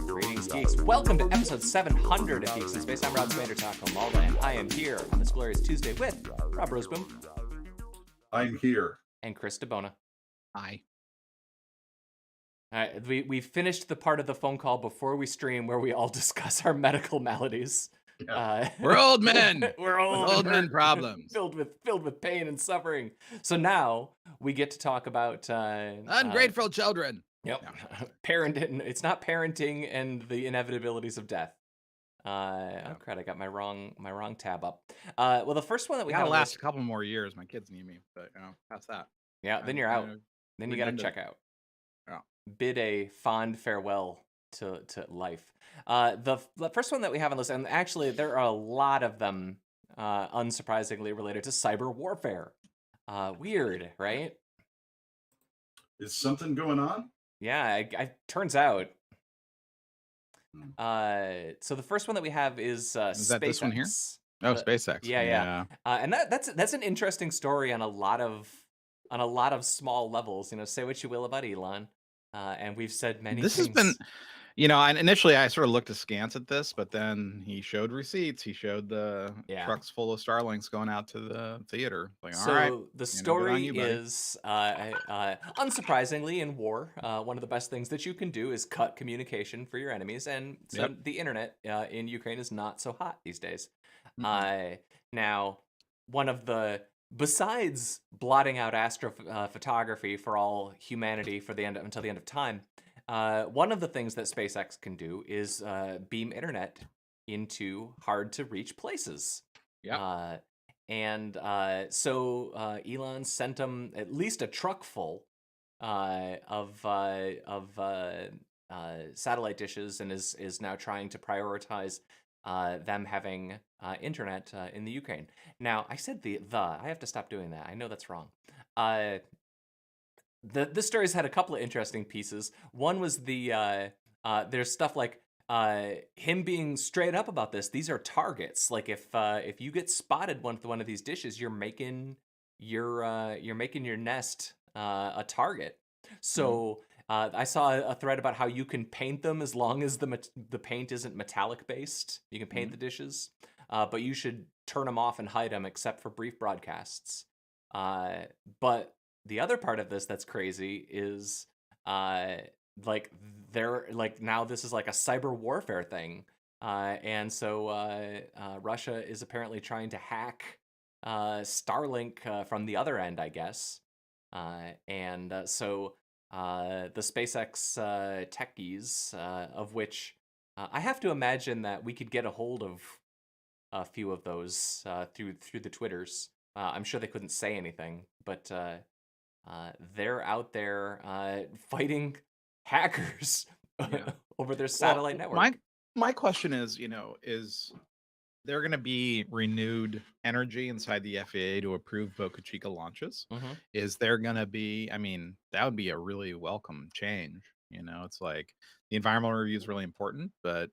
Greetings, Geeks. Welcome to episode 700 of Geeks in Space. I'm Rod Spandertalk, and I am here on this glorious Tuesday with Rob Roseboom. I'm here. And Chris DeBona. Hi. All right, we finished the part of the phone call before we stream where we all discuss our medical maladies. Yeah. We're old men. We're old men problems. filled with pain and suffering. So now we get to talk about Ungrateful children. Yep. Parenting. It's not parenting and the inevitabilities of death. Oh crap! I got my wrong tab up. Well, the first one that we gotta have last a couple more years. My kids need me, but how's that? Yeah, then you're out. Then you got to check out. Yeah. Bid a fond farewell to life. The first one that we have on this, and actually there are a lot of them, unsurprisingly related to cyber warfare. Weird, right? Is something going on? Yeah, turns out. So the first one that we have is SpaceX. That this one here? Oh, SpaceX. Yeah. And that's an interesting story on a lot of small levels. You know, say what you will about Elon, and we've said many. This things. has been, and initially I sort of looked askance at this, but then he showed receipts. He showed the trucks full of Starlinks going out to the theater. Like, so all right, the story is, unsurprisingly, in war, one of the best things that you can do is cut communication for your enemies, and so the internet in Ukraine is not so hot these days. Now, one of the besides blotting out astrophotography for all humanity until the end of time. One of the things that SpaceX can do is beam internet into hard-to-reach places. Yeah. So Elon sent them at least a truck full of satellite dishes, and is now trying to prioritize them having internet in the Ukraine. Now, I said I have to stop doing that. I know that's wrong. This story's had a couple of interesting pieces. One was there's stuff like him being straight up about this. These are targets. Like if you get spotted with one of these dishes, you're making your nest a target. So I saw a thread about how you can paint them as long as the paint isn't metallic based. You can paint the dishes, but you should turn them off and hide them except for brief broadcasts. But the other part of this that's crazy is now this is like a cyber warfare thing, and so Russia is apparently trying to hack Starlink from the other end, I guess, so the SpaceX techies, of which I have to imagine that we could get a hold of a few of those through the Twitters. I'm sure they couldn't say anything, but they're out there fighting hackers over their satellite network. My question is, is there going to be renewed energy inside the FAA to approve Boca Chica launches? Is there going to be, that would be a really welcome change. It's like the environmental review is really important, but,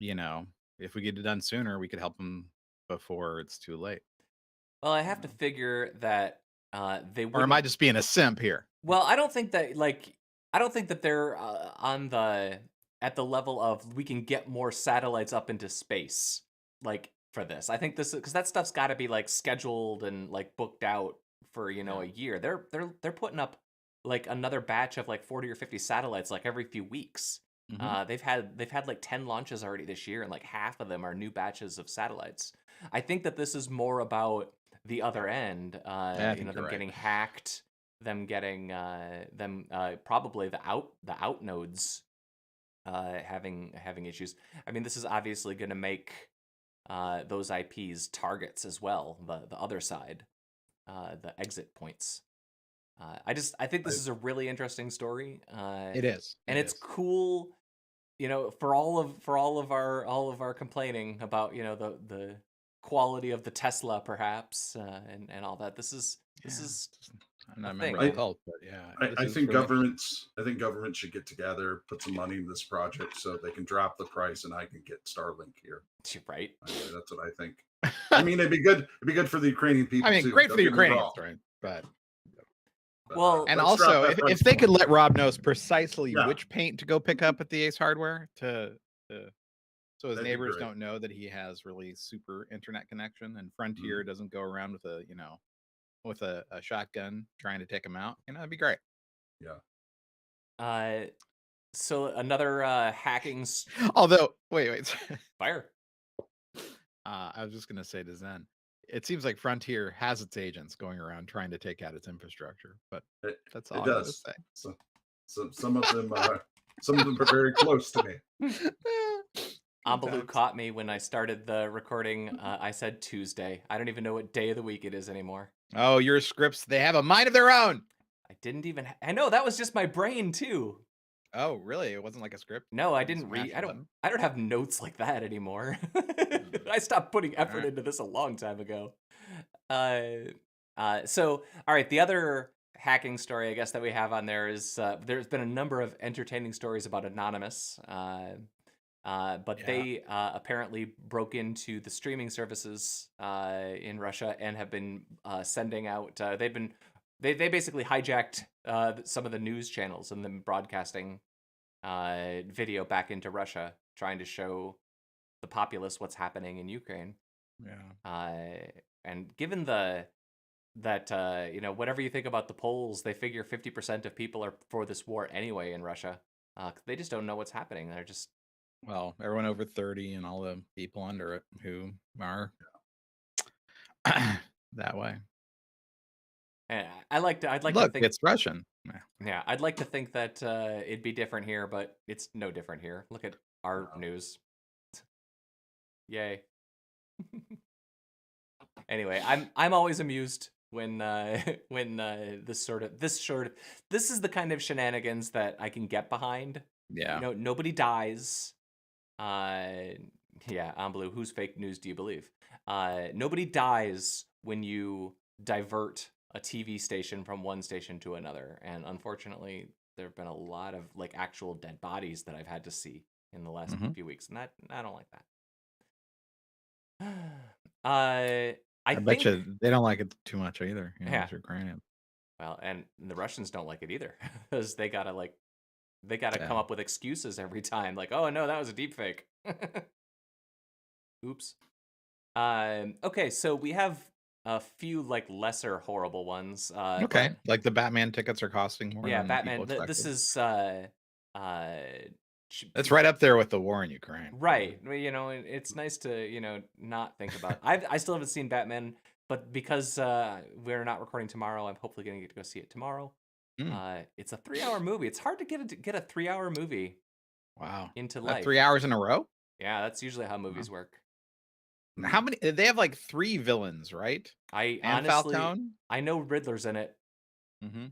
if we get it done sooner, we could help them before it's too late. Well, I have to figure that they would. Or am I just being a simp here? Well, I don't think that they're at the level of we can get more satellites up into space for this. I think this is because that stuff's got to be scheduled and booked out for a year. They're putting up another batch of 40 or 50 satellites every few weeks. They've had 10 launches already this year, and half of them are new batches of satellites. I think that this is more about the other end, them getting hacked, them getting probably the out nodes having issues. This is obviously going to make those IPs targets as well. The other side, the exit points. I think this is a really interesting story. It is, and it's cool. For all of our complaining about the quality of the Tesla, perhaps, and all that. This is I'm not remembering the cult, but I think governments should get together, put some money in this project so they can drop the price and I can get Starlink here. Right. That's what I think. It'd be good for the Ukrainian people. Great for the Ukrainians, right? But Well, And let's drop also, that if price they could point. let Rob know precisely Yeah. which paint to go pick up at the Ace Hardware so his That'd be neighbors great. don't know that he has really super internet connection, and Frontier doesn't go around with a shotgun trying to take him out. That'd be great. Yeah. So another hacking Although, wait. fire. I was just gonna say to Zen, it seems like Frontier has its agents going around trying to take out its infrastructure, but that's all It I'm gonna does. say. So some of them are very close to me. Ambalu caught me when I started the recording. I said Tuesday. I don't even know what day of the week it is anymore. Oh, your scripts, they have a mind of their own. I didn't even. I know that was just my brain too. Oh, really? It wasn't like a script? No, I didn't read. I don't have notes like that anymore. I stopped putting effort into this a long time ago. So all right, the other hacking story I guess that we have on there is there's been a number of entertaining stories about Anonymous. But they apparently broke into the streaming services in Russia and have been sending out. They basically hijacked some of the news channels and then broadcasting video back into Russia, trying to show the populace what's happening in Ukraine. Yeah. And given that whatever you think about the polls, they figure 50% of people are for this war anyway in Russia. They just don't know what's happening. They're just everyone over 30 and all the people under it who are that way. I'd like to think it's Russian. Yeah, I'd like to think that it'd be different here, but it's no different here. Look at our news. Yay. Anyway, I'm always amused when this is the kind of shenanigans that I can get behind. Yeah. Nobody dies. Yeah, Amblue, whose fake news do you believe? Nobody dies when you divert a TV station from one station to another, and unfortunately, there have been a lot of actual dead bodies that I've had to see in the last few weeks, and I don't like that. I bet you they don't like it too much either. Yeah. Ukrainian. Well, and the Russians don't like it either because they gotta come up with excuses every time, like, oh no, that was a deep fake. Oops. Okay, so we have a few lesser horrible ones. Okay, like the Batman tickets are costing more. Yeah, than Batman. This is it's right up there with the war in Ukraine. Right. It's nice to not think about. I still haven't seen Batman, but because we're not recording tomorrow, I'm hopefully going to get to go see it tomorrow. It's a 3-hour movie. It's hard to get a 3-hour movie. Wow. Into life. 3 hours in a row? Yeah, that's usually how movies work. How many? They have 3 villains, right? Honestly, Falcone? I know Riddler's in it.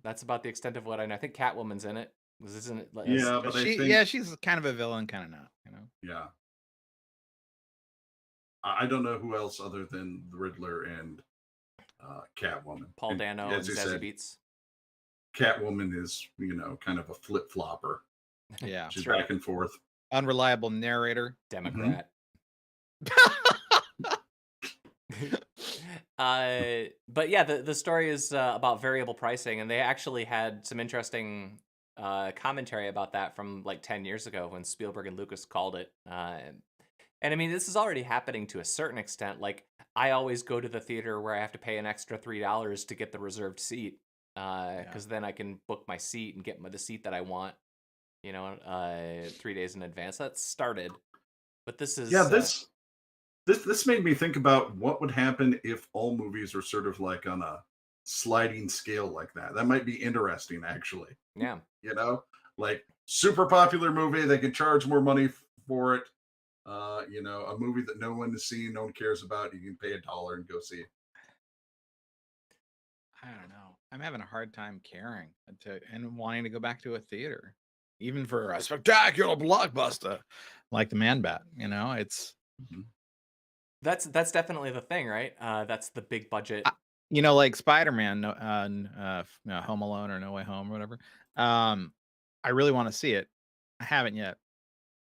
That's about the extent of what I know. I think Catwoman's in it. Isn't it? Yeah, but she's kind of a villain, kind of not. Yeah. I don't know who else other than the Riddler and Catwoman. Paul Dano and Zazie Beetz. Catwoman is, kind of a flip-flopper. Yeah. She's back and forth. Unreliable narrator. Democrat. But yeah, the story is about variable pricing, and they actually had some interesting commentary about that from 10 years ago when Spielberg and Lucas called it. And I mean, this is already happening to a certain extent. I always go to the theater where I have to pay an extra $3 to get the reserved seat, because then I can book my seat and get the seat that I want, 3 days in advance. That started, but this is This made me think about what would happen if all movies were sort of on a sliding scale like that. That might be interesting, actually. Yeah. Super popular movie, they can charge more money for it. A movie that no one has seen, no one cares about, you can pay $1 and go see it. I don't know. I'm having a hard time caring and wanting to go back to a theater, even for a spectacular blockbuster like The Man-Bat. It's that's definitely the thing, right? That's the big budget. Like Spider-Man, Home Alone or No Way Home or whatever. I really want to see it. I haven't yet.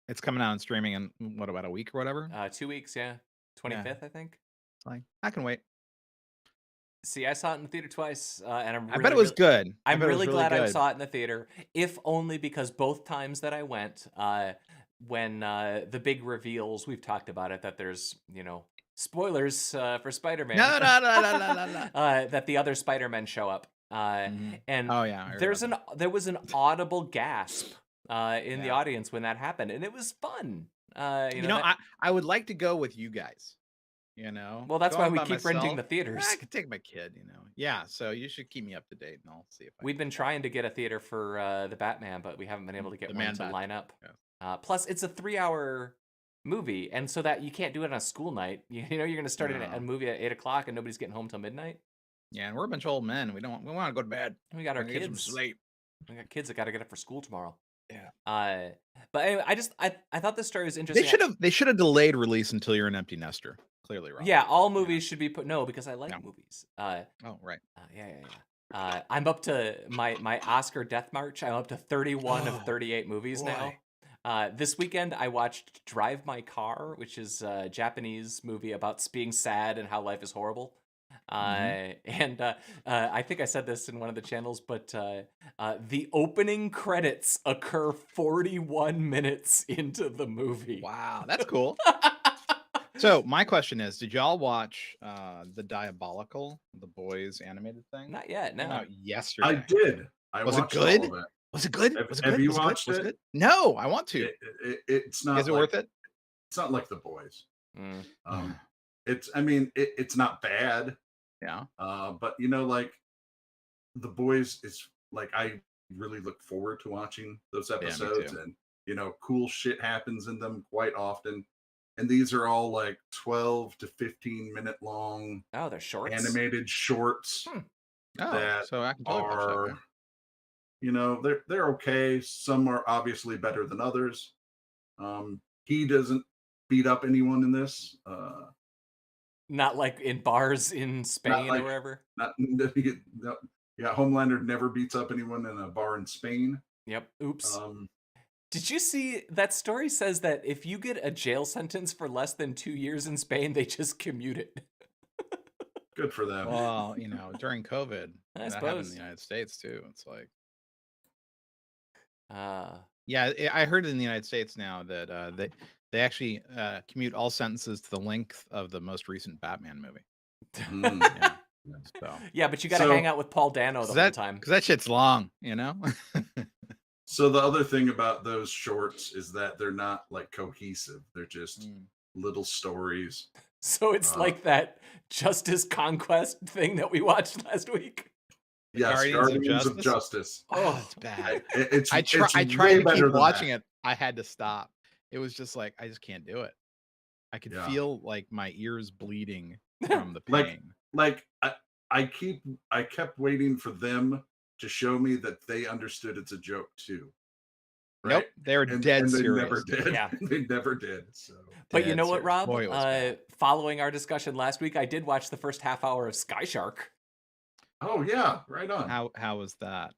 It's coming out and streaming in what, about a week or whatever? 2 weeks, yeah. 25th, I think. I can wait. See, I saw it in the theater twice, and I'm I really, bet it was really, good. I I'm bet it was really really glad I good. saw it in the theater, if only because both times that I went, when the big reveals, we've talked about it, that there's, spoilers for Spider-Man, No, no, no, no, no, no, no. that the other Spider-Men show up, and Oh yeah, I heard about that. there was an audible gasp in the audience when that happened, and it was fun. I would like to go with you guys. Well, that's why Going we by keep renting myself, the theaters. I could take my kid. Yeah. So you should keep me up to date, and I'll see if We've been trying to get a theater for the Batman, but we haven't been able to get one to line up. Yeah. Plus, it's a 3-hour movie, and so that you can't do it on a school night. You're going to start a movie at 8:00, and nobody's getting home till midnight. Yeah, and we're a bunch of old men. We want to go to bed. We got our Get some kids. sleep. We got kids that got to get up for school tomorrow. Yeah. But anyway, I thought this story was interesting. They should have delayed release until you're an empty nester. Clearly, Rob. Yeah, all movies should be put. No, because I like movies. Oh, right. Yeah. I'm up to my Oscar Death March. I'm up to 31 of 38 movies now. This weekend I watched Drive My Car, which is a Japanese movie about being sad and how life is horrible. And I think I said this in one of the channels, but the opening credits occur 41 minutes into the movie. Wow, that's cool. So my question is, did y'all watch the Diabolical, the boys animated thing? Not yet. No. Yesterday. I did. Was it good? Was it good? Have you watched it? No, I want to. It's not. Is it worth it? It's not like The Boys. It's not bad. Yeah. But like The Boys is like, I really look forward to watching those episodes, and cool shit happens in them quite often. And these are all like 12 to 15 minute long. Oh, they're shorts. Animated shorts. Oh, so I can totally watch that. They're okay. Some are obviously better than others. He doesn't beat up anyone in this. Not like in bars in Spain or wherever. Homelander never beats up anyone in a bar in Spain. Yep. Oops. Did you see that story says that if you get a jail sentence for less than 2 years in Spain, they just commute it? Good for them. Well, during COVID, I that suppose happened in the United States too. It's like, yeah, I heard in the United States now that they actually commute all sentences to the length of the most recent Batman movie. Yeah, but you got to hang out with Paul Dano the whole time because that shit's long, So the other thing about those shorts is that they're not like cohesive. They're just little stories. So it's like that Justice Conquest thing that we watched last week. Yes, Guardians of Justice. Oh, it's bad. I tried to keep watching it. I had to stop. It was just like, I just can't do it. I could feel like my ears bleeding from the pain. I kept waiting for them to show me that they understood it's a joke too. Right? Nope, they're dead and they serious. Never did. Yeah, they never did. So, but you know what, Rob? Boy, following our discussion last week, I did watch the first half hour of Sky Shark. Oh yeah, right on. How was that?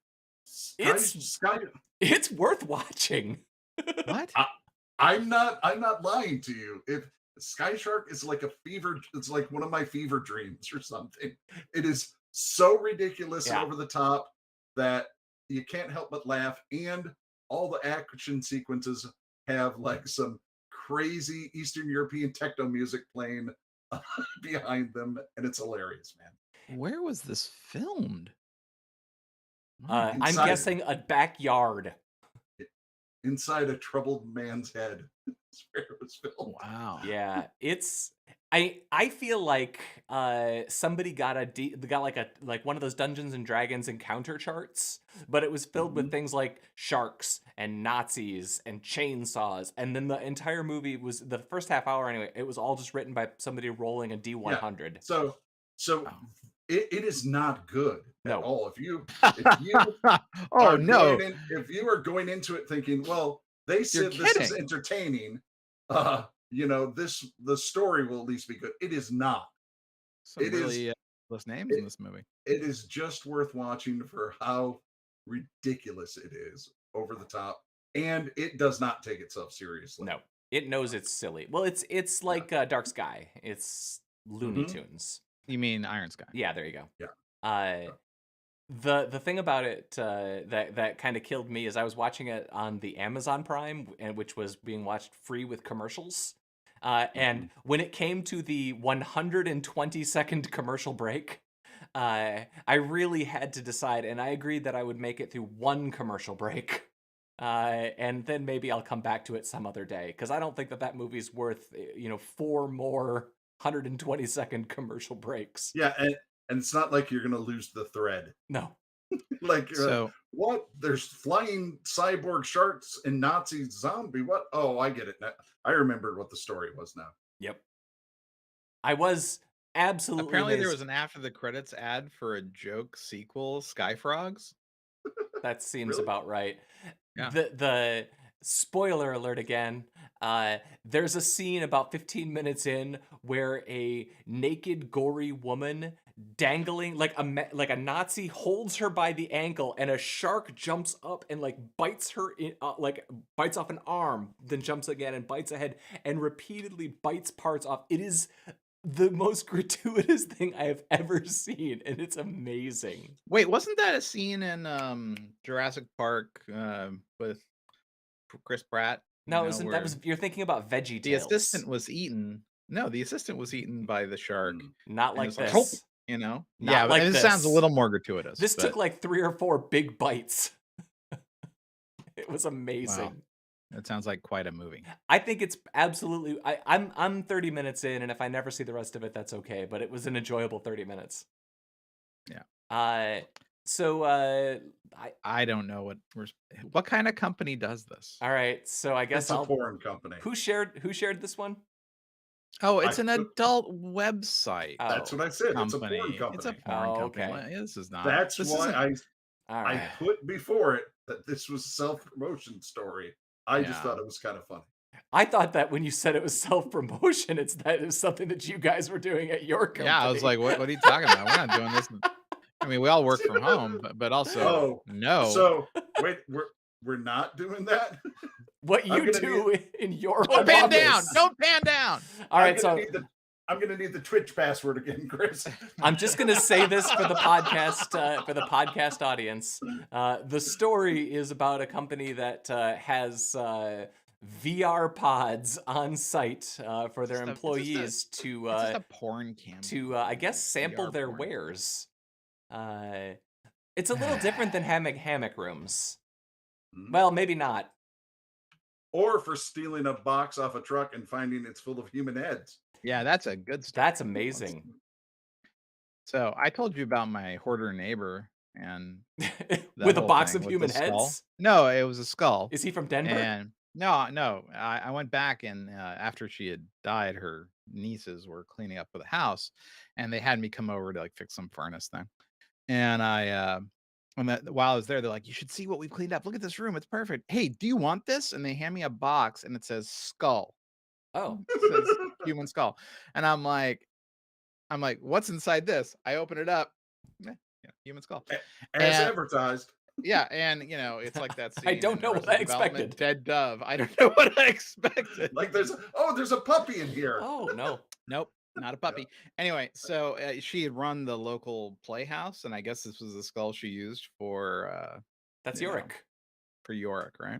It's worth watching. What? I'm not lying to you. If Sky Shark is like it's like one of my fever dreams or something. It is so ridiculous and over the top that you can't help but laugh, and all the action sequences have like some crazy Eastern European techno music playing behind them, and it's hilarious, man. Where was this filmed? I'm guessing a backyard. Inside a troubled man's head. That's where it was filmed. Wow. Yeah, it's. I feel like somebody got like one of those Dungeons and Dragons encounter charts, but it was filled with things like sharks and Nazis and chainsaws, and then the entire movie was the first half hour anyway. It was all just written by somebody rolling a D100. Yeah. So it is not good at all. If you if you are going into it thinking, well, they said this is entertaining, the story will at least be good. It is not. Some really less names in this movie. It is just worth watching for how ridiculous it is, over the top, and it does not take itself seriously. No, it knows it's silly. Well, it's like Dark Sky. It's Looney Tunes. You mean Iron Sky? Yeah, there you go. Yeah. The thing about it that kind of killed me is I was watching it on the Amazon Prime, and which was being watched free with commercials. And when it came to the 120-second commercial break, I really had to decide, and I agreed that I would make it through one commercial break. And then maybe I'll come back to it some other day, because I don't think that movie's worth 4 more 120-second commercial breaks. Yeah, and it's not like you're gonna lose the thread. No. Like, So what? There's flying cyborg sharks and Nazi zombie. What? Oh, I get it now. I remember what the story was now. Yep. I was absolutely apparently there amazed. was an after the credits ad for a joke sequel, Sky Frogs. That seems Really? about right. Yeah. The spoiler alert again. There's a scene about 15 minutes in where a naked, gory woman dangling like a Nazi holds her by the ankle, and a shark jumps up and like bites her in, bites off an arm, then jumps again and bites a head, and repeatedly bites parts off. It is the most gratuitous thing I have ever seen, and it's amazing. Wait, wasn't that a scene in Jurassic Park with Chris Pratt? No, that was you're thinking about Veggie The Tales. assistant was eaten. No, the assistant was eaten by the shark. Not like like, this. Not yeah, like this sounds a little more gratuitous. This took like 3 or 4 big bites. It was amazing. Wow. That sounds like quite a movie. I think it's absolutely. I'm 30 minutes in, and if I never see the rest of it, that's okay. But it was an enjoyable 30 minutes. Yeah. So I don't know what kind of company does this. All right. So I guess it's a porn company. Who shared this one? Oh, it's an adult website. That's what I said. Company. It's a porn company. It's a porn company. Okay. This is not. That's why I put before it that this was a self-promotion story. I just thought it was kind of funny. I thought that when you said it was self-promotion, that is something that you guys were doing at your company. Yeah, I was like, what are you talking about? We're not doing this. I mean, we all work from home, but also no. So wait, we're not doing that. What you do in your don't pan down. Don't pan down. All right, I'm gonna need the Twitch password again, Chris. I'm just gonna say this for the podcast audience. The story is about a company that has VR pods on site for their employees to a porn cam to I guess sample VR their porn. wares. It's a little different than hammock rooms. Well, maybe not. Or for stealing a box off a truck and finding it's full of human heads. Yeah, that's a good story. That's amazing. So I told you about my hoarder neighbor and with a box of human heads. No, it was a skull. Is he from Denver? And no. I went back, and after she had died, her nieces were cleaning up the house, and they had me come over to like fix some furnace thing. And while I was there, they're like, "You should see what we've cleaned up. Look at this room; it's perfect. Hey, do you want this?" And they hand me a box, and it says skull. Oh, it says human skull, and I'm like, "What's inside this?" I open it up. Human skull, as advertised. Yeah, and it's like that scene. I don't know what I expected. Dead dove. I don't know what I expected. Like there's a puppy in here. Oh no. Nope, not a puppy. Anyway, so she had run the local playhouse, and I guess this was the skull she used for that's Yorick. For Yorick, right?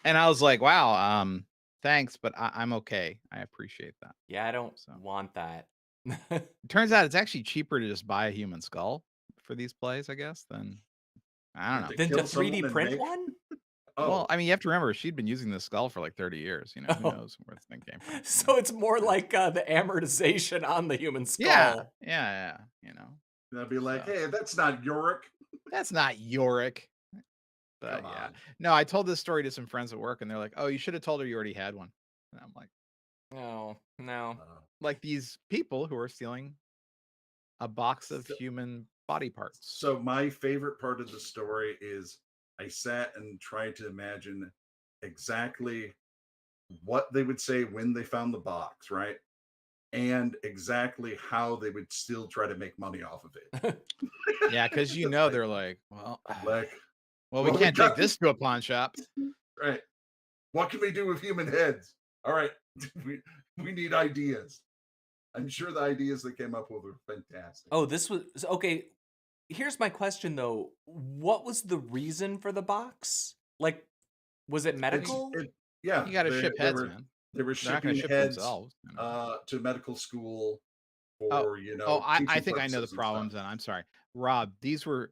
And I was like, wow, thanks, but I'm okay. I appreciate that. Yeah, I don't want that. It turns out it's actually cheaper to just buy a human skull for these plays, I guess, than I don't know. Then to 3D print one? Well, I mean, you have to remember she'd been using this skull for like 30 years. Who knows where this thing came from? So it's more like the amortization on the human skull. Yeah. I'd be like, hey, that's not Yorick. That's not Yorick. But yeah, no, I told this story to some friends at work, and they're like, "Oh, you should have told her you already had one." And I'm like, "No." Like these people who are stealing a box of human body parts. So my favorite part of the story is I sat and tried to imagine exactly what they would say when they found the box, right? And exactly how they would still try to make money off of it. Yeah, because they're like, well, we can't take this to a pawn shop. Right. What can we do with human heads? All right. We need ideas. I'm sure the ideas they came up with were fantastic. Oh, this was okay. Here's my question though. What was the reason for the box? Like, was it medical? Yeah, You got to ship heads, man. They were They're not going shipping to ship heads themselves. to medical school Oh, for I teaching think I know the purposes and problems. stuff. Then I'm sorry, Rob. These were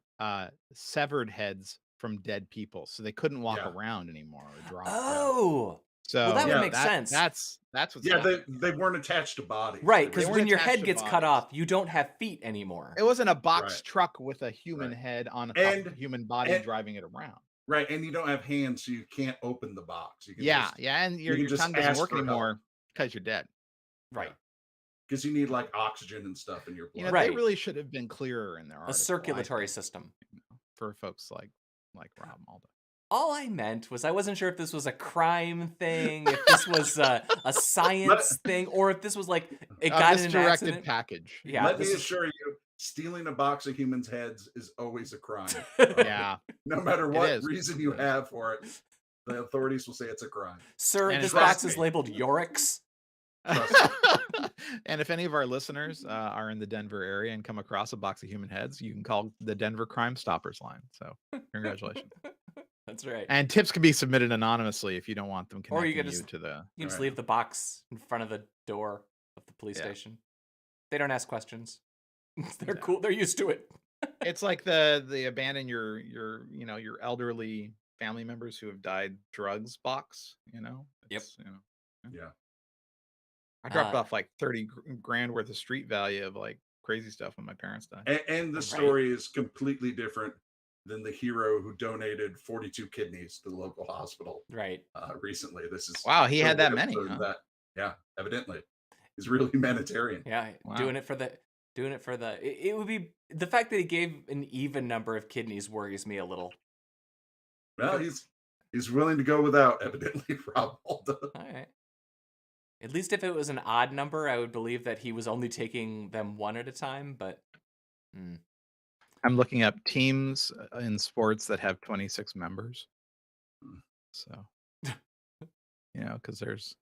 severed heads from dead people, so they couldn't walk Yeah. around anymore or draw breath. Oh, So well, that would Yeah, make sense. That's what's Yeah, happening. they weren't attached to bodies. Right, They because were when your attached head to gets cut bodies. off, you don't have feet anymore. It wasn't a box Right. truck with a human Right. head on a top of a human body driving it around. Right, and you don't have hands, so you can't open the box. You can and your just tongue doesn't ask work for help. anymore because you're dead. Right. Because you need like oxygen and stuff in your blood. You know, Right. they really should have been clearer in their article, A circulatory system. For folks like Rob Malda. All I meant was I wasn't sure if this was a crime thing, if this was a science thing, or if this was like it got in an misdirected accident. package. Yeah, Let me assure you, stealing a box of humans' heads is always a crime. Yeah. No matter what reason you have for it, the authorities will say it's a crime. Sir, And this box is labeled Yorix. And if any of our listeners are in the Denver area and come across a box of human heads, you can call the Denver Crime Stoppers line. So congratulations. That's right. And tips can be submitted anonymously if you don't want them Or connecting you can to the... You can just leave the box in front of the door of the police station. They don't ask questions. They're cool. They're used to it. It's like the abandon your elderly family members who have died drugs box, It's, Yeah. I dropped off like 30 grand worth of street value of like crazy stuff when my parents died. And the story is completely different than the hero who donated 42 kidneys to the local hospital. Right. Recently. This is wow, he had that many. Huh? Yeah, evidently. He's really humanitarian. Yeah, doing it for the it would be the fact that he gave an even number of kidneys worries me a little. Well, he's willing to go without, evidently, Rob Malda. All right. At least if it was an odd number, I would believe that he was only taking them one at a time, but I'm looking up teams in sports that have 26 members. So, because there's,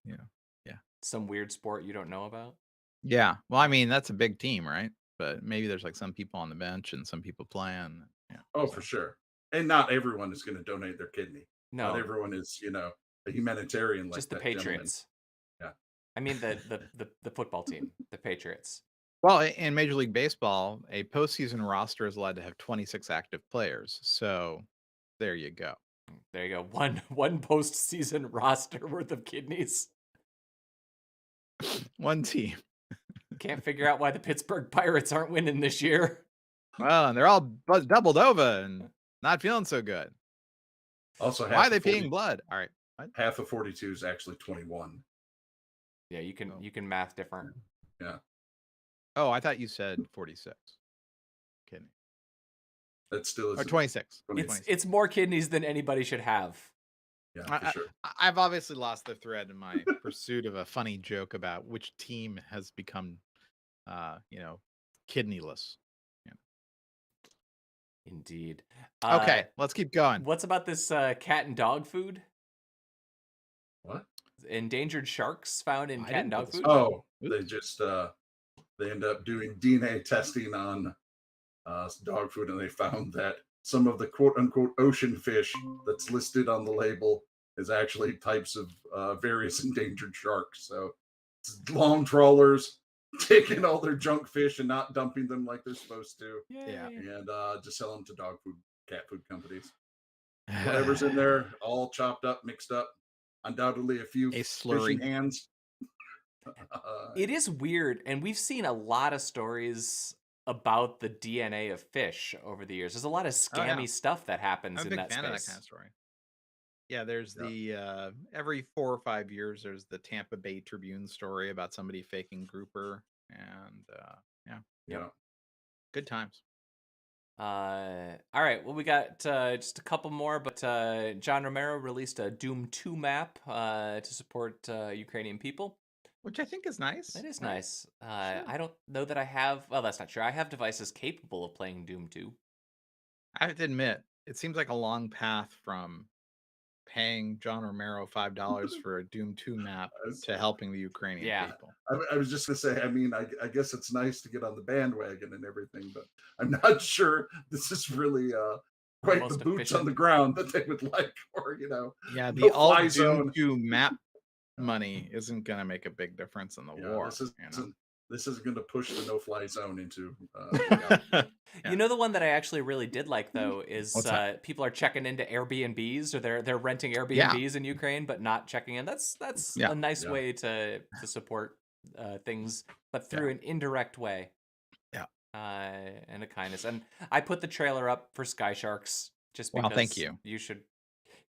some weird sport you don't know about. Yeah. Well, I mean, that's a big team, right? But maybe there's like some people on the bench and some people playing. Yeah. Oh, for sure. And not everyone is going to donate their kidney. No. Not everyone is, a humanitarian like just the that Patriots. Gentleman. Yeah. I mean the football team, the Patriots. Well, in Major League Baseball, a postseason roster is allowed to have 26 active players. So there you go. There you go. One postseason roster worth of kidneys. One team. Can't figure out why the Pittsburgh Pirates aren't winning this year. Well, and they're all doubled over and not feeling so good. Also, why are they peeing blood? All right. What? Half of 42 is actually 21. Yeah, you can math different. Yeah. Oh, I thought you said 46. Kidney. That still is 26. It's more kidneys than anybody should have. Yeah, for sure. I've obviously lost the thread in my pursuit of a funny joke about which team has become, kidneyless. Yeah. Indeed. Okay, let's keep going. What's about this cat and dog food? What? Endangered sharks found in cat and dog food? Oh, they just they end up doing DNA testing on dog food, and they found that some of the quote-unquote ocean fish that's listed on the label is actually types of various endangered sharks. So it's long trawlers taking all their junk fish and not dumping them like they're supposed to. Yeah. And just sell them to dog food, cat food companies. Whatever's in there, all chopped up, mixed up. Undoubtedly a few fishing hands. It is weird, and we've seen a lot of stories about the DNA of fish over the years. There's a lot of scammy stuff that happens in that space. I'm a big fan of that kind of story. Yeah, there's the every 4 or 5 years there's the Tampa Bay Tribune story about somebody faking grouper, and good times. All right, well, we got just a couple more, but John Romero released a Doom 2 map to support Ukrainian people. Which I think is nice. It is nice. Sure. I don't know that I have... Well, that's not true. I have devices capable of playing Doom 2. I have to admit, it seems like a long path from paying John Romero $5 for a Doom 2 map to helping the Ukrainian people. I was just gonna say, I mean, I guess it's nice to get on the bandwagon and everything, but I'm not sure this is really The quite the most boots on efficient. the ground that they would like, or Yeah, the no alt fly Doom zone. 2 map money isn't gonna make a big difference in the Yeah, war, you know. this isn't going to push the no fly zone into reality. You know, the one that I actually really did like though is What's that? people are checking into Airbnbs, or they're renting Yeah, Airbnbs in Ukraine, but not checking in. That's yeah, a nice Yeah, way to support things, but yeah, through an indirect way, yeah. and a kindness. And I put the trailer up for Sky Sharks just Well, thank because you. you should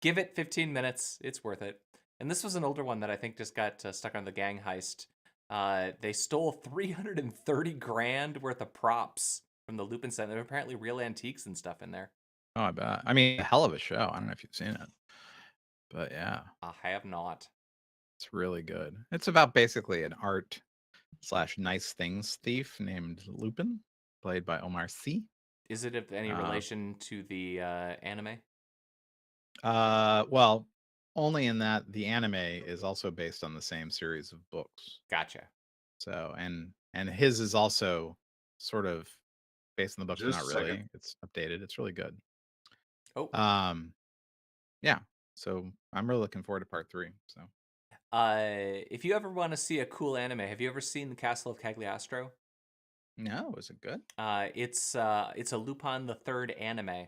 give it 15 minutes. It's worth it. And this was an older one that I think just got stuck on the gang heist. They stole 330 grand worth of props from the Lupin set. There were apparently real antiques and stuff in there. Oh, I bet. I mean, a hell of a show. I don't know if you've seen it, but yeah, I have not. it's really good. It's about basically an art / nice things thief named Lupin, played by Omar Sy. Is it of any relation to the anime? Well, only in that the anime is also based on the same series of books. Gotcha. So, and his is also sort of based on the books, but just not a second. really. It's updated. It's really good. Oh, Yeah. So I'm really looking forward to part 3. So if you ever want to see a cool anime, have you ever seen the Castle of Cagliostro? no, is it good? It's a Lupin the Third anime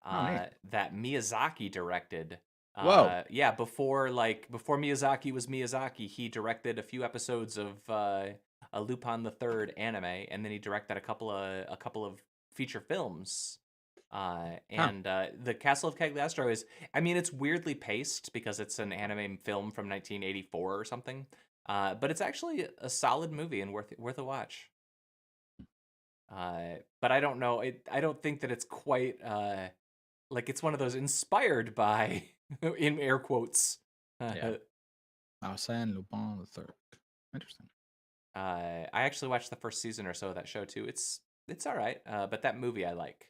Oh, neat. that Miyazaki directed. Whoa. Yeah, before Miyazaki was Miyazaki, he directed a few episodes of a Lupin the Third anime, and then he directed a couple of feature films. And the Castle of Cagliostro is, I mean, it's weirdly paced because it's an anime film from 1984 or something. But it's actually a solid movie and worth a watch. But I don't know. I don't think that it's quite like it's one of those inspired by in air quotes. Yeah. Arsène Lupin the Third. Interesting. I actually watched the first season or so of that show too. It's all right, but that movie I like.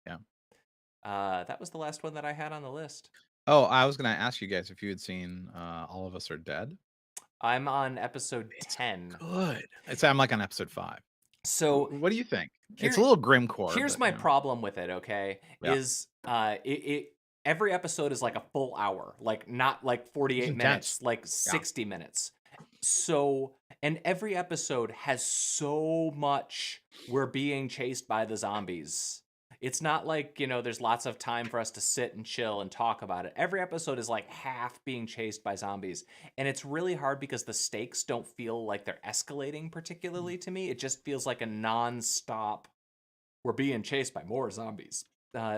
Yeah. That was the last one that I had on the list. Oh, I was gonna ask you guys if you had seen All of Us Are Dead. I'm on episode 10. Good. I'm like on episode 5. So what do you think? It's a little grimcore. Here's but, my you know. problem with it. Okay, Yeah. is every episode is like a full hour, like not like 48 minutes, like 60 minutes. So, and every episode has so much we're being chased by the zombies. It's not like, you know, there's lots of time for us to sit and chill and talk about it. Every episode is like half being chased by zombies. And it's really hard because the stakes don't feel like they're escalating particularly to me. It just feels like a non-stop, we're being chased by more zombies.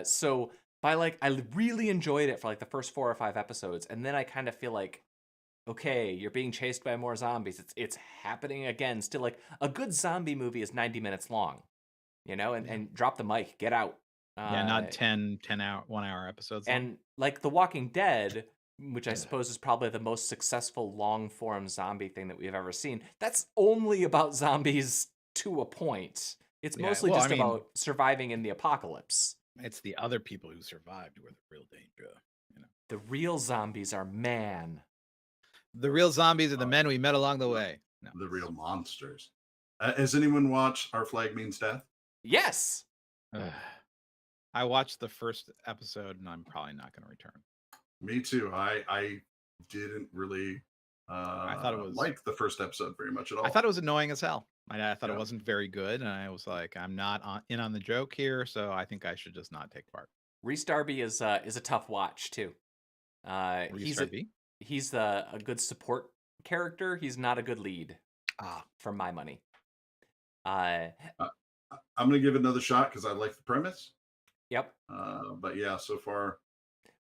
So by like, I really enjoyed it for like the first 4 or 5 episodes. And then I kind of feel like, okay, you're being chased by more zombies. It's happening again. Still, like, a good zombie movie is 90 minutes long, you know, and drop the mic, get out. Yeah, not 10 hour 1 hour episodes. And like The Walking Dead, which I suppose is probably the most successful long form zombie thing that we've ever seen. That's only about zombies to a point. It's mostly just about surviving in the apocalypse. It's the other people who survived who are the real danger. You know, the real zombies are man. The real zombies are the men we met along the way. No. The real monsters. Has anyone watched Our Flag Means Death? Yes. I watched the first episode, and I'm probably not going to return. Me too. I didn't really. I thought it was like the first episode very much at all. I thought it was annoying as hell. I thought it wasn't very good, and I was like, I'm not in on the joke here, so I think I should just not take part. Rhys Darby is a tough watch too. He's a good support character. He's not a good lead. For my money. I'm gonna give it another shot because I like the premise. Yep. But yeah, so far.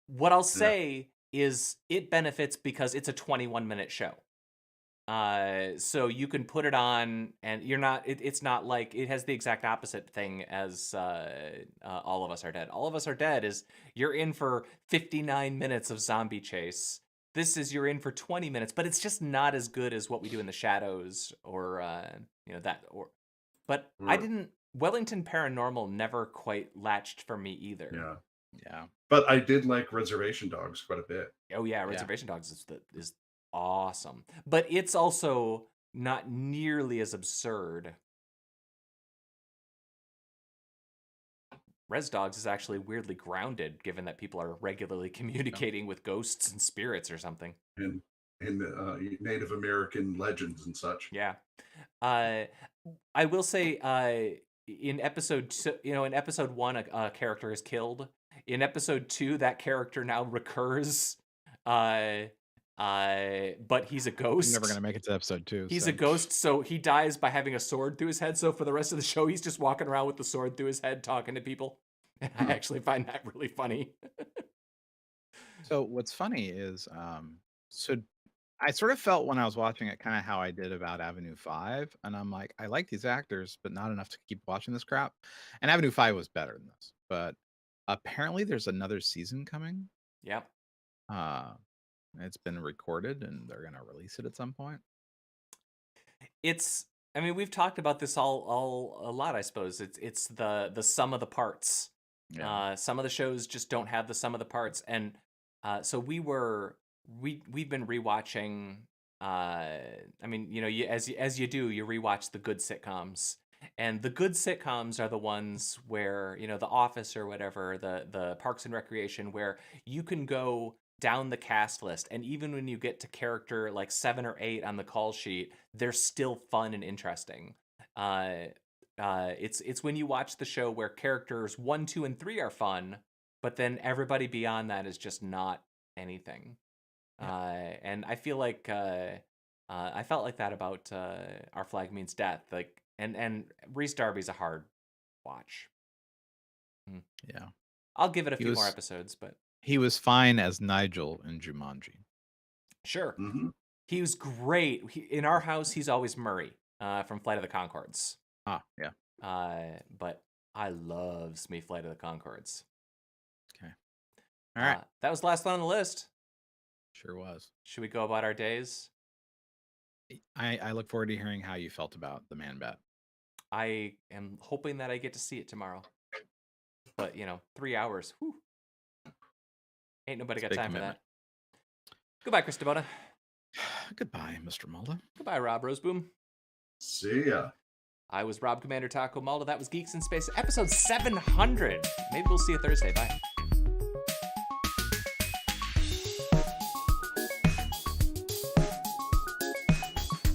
What I'll say is it benefits because it's a 21-minute show. So you can put it on and you're not, it's not like, it has the exact opposite thing as All of Us Are Dead. All of Us Are Dead is you're in for 59 minutes of zombie chase. This is you're in for 20 minutes, but it's just not as good as what we do in the shadows or, but Wellington Paranormal never quite latched for me either. Yeah. But I did like Reservation Dogs quite a bit. Oh yeah, Reservation Dogs is awesome. But it's also not nearly as absurd. Res Dogs is actually weirdly grounded, given that people are regularly communicating with ghosts and spirits or something. And Native American legends and such. Yeah. I will say, in episode, in episode 1, a character is killed. In episode 2, that character now recurs. But he's a ghost. I'm never gonna make it to episode 2. He's a ghost, so he dies by having a sword through his head. So for the rest of the show, he's just walking around with the sword through his head, talking to people. And I actually find that really funny. So what's funny is, so I sort of felt when I was watching it kind of how I did about Avenue 5, and I'm like, I like these actors, but not enough to keep watching this crap. And Avenue 5 was better than this, but apparently there's another season coming. Yep. It's been recorded, and they're gonna release it at some point. I mean, we've talked about this all a lot, I suppose. It's the sum of the parts. Yeah. Some of the shows just don't have the sum of the parts, and so we've been rewatching. I mean, as you do, you rewatch the good sitcoms, and the good sitcoms are the ones where The Office or whatever, the Parks and Recreation, where you can go down the cast list, and even when you get to character like 7 or 8 on the call sheet, they're still fun and interesting. It's when you watch the show where characters 1, 2, and 3 are fun, but then everybody beyond that is just not anything. Yeah. And I feel like I felt like that about Our Flag Means Death. Like, and Reese Darby's a hard watch. Yeah. I'll give it a few more episodes, but he was fine as Nigel in Jumanji. Sure. Mm-hmm. He was great. In our house, he's always Murray from Flight of the Conchords. Yeah. But I love me Flight of the Conchords. Okay. All right. That was the last one on the list. Sure was. Should we go about our days? I look forward to hearing how you felt about the Man Bat. I am hoping that I get to see it tomorrow. But 3 hours. Whew. Ain't nobody got time commitment. for that. Goodbye, Chris DeBona. Goodbye, Mr. Mulder. Goodbye, Rob Roseboom. See ya. I was Rob Commander Taco Malda. That was Geeks in Space, episode 700. Maybe we'll see you Thursday. Bye.